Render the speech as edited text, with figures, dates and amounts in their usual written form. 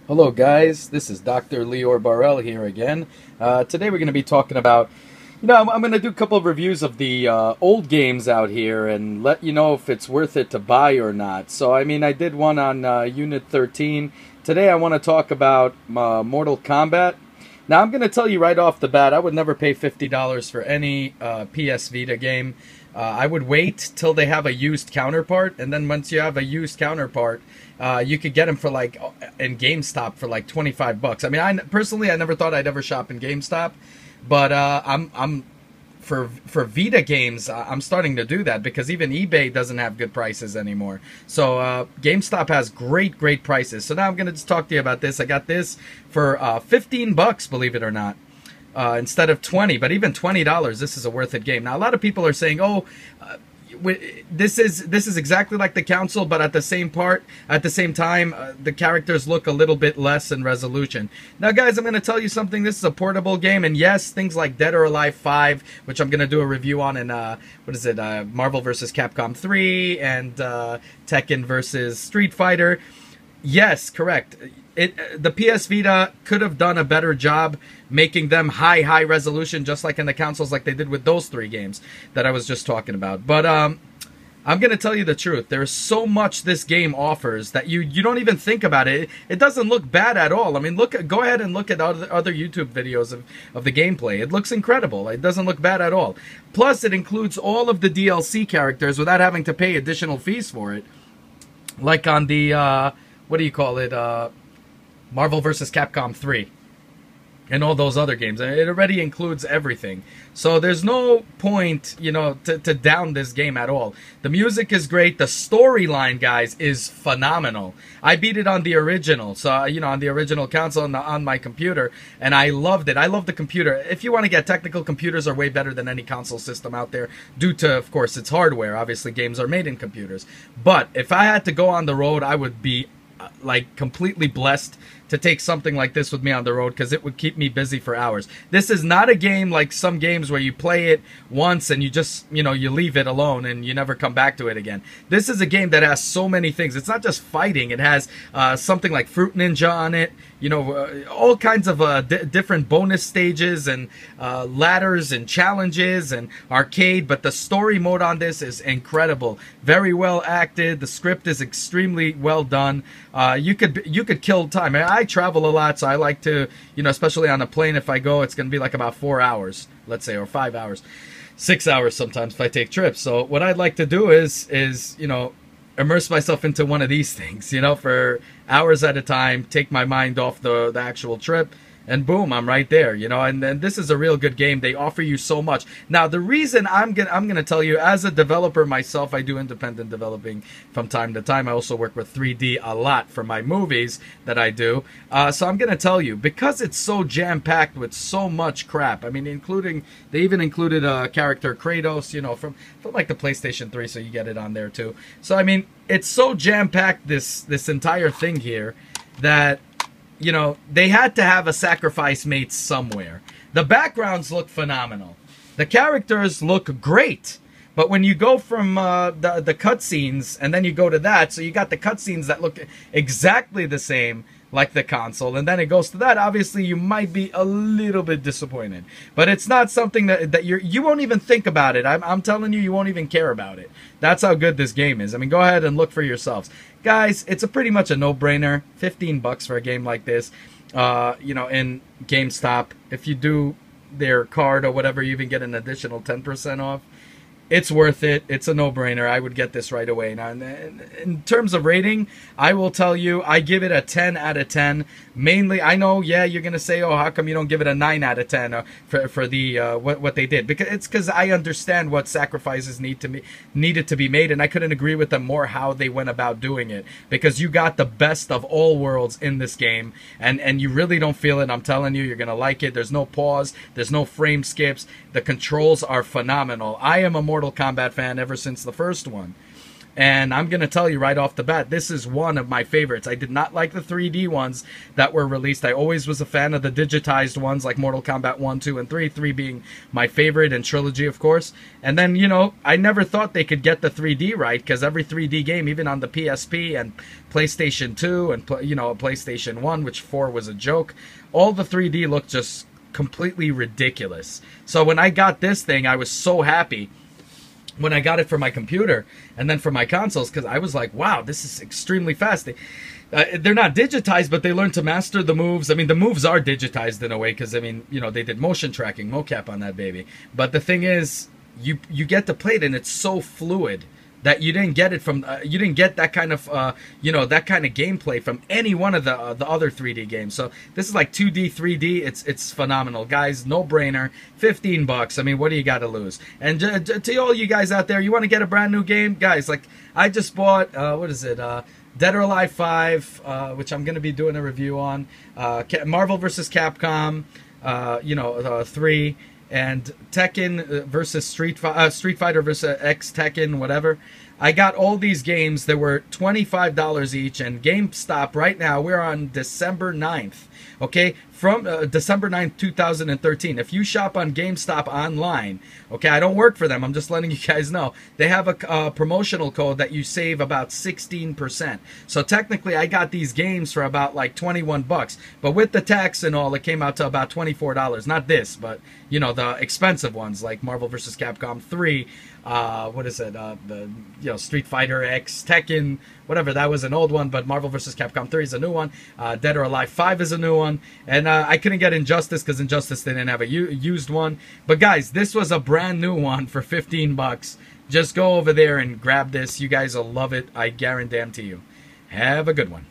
Hello guys, this is Dr. Leor Barel here again. Today we're going to be talking about, I'm going to do a couple of reviews of the old games out here and let you know if it's worth it to buy or not. So, I did one on Unit 13. Today I want to talk about Mortal Kombat. Now, I'm going to tell you right off the bat, I would never pay $50 for any PS Vita game. I would wait till they have a used counterpart, and then once you have a used counterpart, you could get them for like in GameStop for like 25 bucks. I personally, I never thought I'd ever shop in GameStop, but I'm for Vita games, I'm starting to do that because even eBay doesn't have good prices anymore. So GameStop has great prices. So now I'm gonna just talk to you about this. I got this for 15 bucks, believe it or not. Instead of 20, but even $20, this is a worth it game. Now, a lot of people are saying, "Oh, this is exactly like the console, but at the same time, the characters look a little bit less in resolution." Now, guys, I'm going to tell you something. This is a portable game, and yes, things like Dead or Alive 5, which I'm going to do a review on in Marvel vs. Capcom 3 and Tekken vs. Street Fighter. Yes, correct. The PS Vita could have done a better job making them high resolution, just like in the consoles, like they did with those three games that I was just talking about. But I'm gonna tell you the truth. There's so much this game offers that you don't even think about it. It doesn't look bad at all. Go ahead and look at other YouTube videos of the gameplay. It looks incredible. It doesn't look bad at all. Plus, it includes all of the DLC characters without having to pay additional fees for it, like on the what do you call it? Marvel vs. Capcom 3 and all those other games. It already includes everything. So there's no point, to down this game at all. The music is great. The storyline, guys, is phenomenal. I beat it on the original, so, on the original console on my computer, and I loved it. I love the computer. If you want to get technical, computers are way better than any console system out there due to, of course, its hardware. Obviously, games are made in computers. But if I had to go on the road, I would be completely blessed to take something like this with me on the road because it would keep me busy for hours. This is not a game like some games where you play it once and you just, you leave it alone and you never come back to it again. This is a game that has so many things. It's not just fighting. It has something like Fruit Ninja on it, all kinds of different bonus stages and ladders and challenges and arcade. But the story mode on this is incredible. Very well acted. The script is extremely well done. You could kill time. I travel a lot, so I like to, especially on a plane, if I go, it's going to be like about 4 hours, let's say, or 5 hours, 6 hours sometimes if I take trips. So what I'd like to do is immerse myself into one of these things, for hours at a time, take my mind off the actual trip, and boom, I'm right there, and then this is a real good game. They offer you so much. Now, the reason I'm gonna tell you, as a developer myself, I do independent developing from time to time. I also work with 3D a lot for my movies that I do. So I'm gonna tell you, because it's so jam-packed with so much crap. They even included a character Kratos, from like the PlayStation 3, so you get it on there too. So it's so jam-packed, this entire thing here, that they had to have a sacrifice made somewhere. The backgrounds look phenomenal. The characters look great. But when you go from the cutscenes and then you go to that, so you got the cutscenes that look exactly the same like the console, and then it goes to that, obviously you might be a little bit disappointed. But it's not something that you won't even think about it. I'm telling you, you won't even care about it. That's how good this game is. Go ahead and look for yourselves. Guys, it's pretty much a no-brainer. 15 bucks for a game like this, in GameStop. If you do their card or whatever, you even get an additional 10% off. It's worth it. It's a no-brainer. I would get this right away. Now, in terms of rating, I will tell you, I give it a 10 out of 10. Mainly, I know, yeah, you're going to say, oh, how come you don't give it a 9 out of 10 for the what they did? Because I understand what sacrifices needed to be made, and I couldn't agree with them more how they went about doing it. Because you got the best of all worlds in this game, and you really don't feel it. I'm telling you, you're going to like it. There's no pause. There's no frame skips. The controls are phenomenal. I am a Mortal Kombat fan ever since the first one. And I'm going to tell you right off the bat, this is one of my favorites. I did not like the 3D ones that were released. I always was a fan of the digitized ones like Mortal Kombat 1, 2, and 3. 3 being my favorite, and Trilogy, of course. And then, you know, I never thought they could get the 3D right, because every 3D game, even on the PSP and PlayStation 2 and, you know, PlayStation 1, which 4 was a joke, all the 3D looked just completely ridiculous. So when I got this thing, I was so happy when I got it for my computer and then for my consoles, because I was like, wow, this is extremely fast. They're not digitized, but they learned to master the moves. I mean, the moves are digitized in a way, because, I mean, you know, they did motion tracking, mocap on that baby. But the thing is, you get to play it, and it's so fluid that you didn't get it from, you didn't get that kind of, you know, that kind of gameplay from any one of the other 3D games. So this is like 2D, 3D. It's phenomenal, guys. No brainer. $15. I mean, what do you got to lose? And to all you guys out there, you want to get a brand new game, guys? Like I just bought, what is it? Dead or Alive 5, which I'm going to be doing a review on. Marvel vs. Capcom, you know, 3. And Tekken versus Street Fighter versus X Tekken, whatever. I got all these games. They were $25 each, and GameStop right now, we're on December 9th, okay? From December 9th, 2013. If you shop on GameStop online, okay, I don't work for them, I'm just letting you guys know, they have a promotional code that you save about 16%. So technically, I got these games for about like 21 bucks, but with the tax and all, it came out to about $24. Not this, but, you know, the expensive ones like Marvel vs. Capcom 3, what is it, the, you know, Street Fighter X, Tekken, whatever, that was an old one, but Marvel vs. Capcom 3 is a new one, Dead or Alive 5 is a new one, and I couldn't get Injustice because Injustice didn't have a used one. But guys, this was a brand new one for 15 bucks. Just go over there and grab this. You guys will love it. I guarantee you. Have a good one.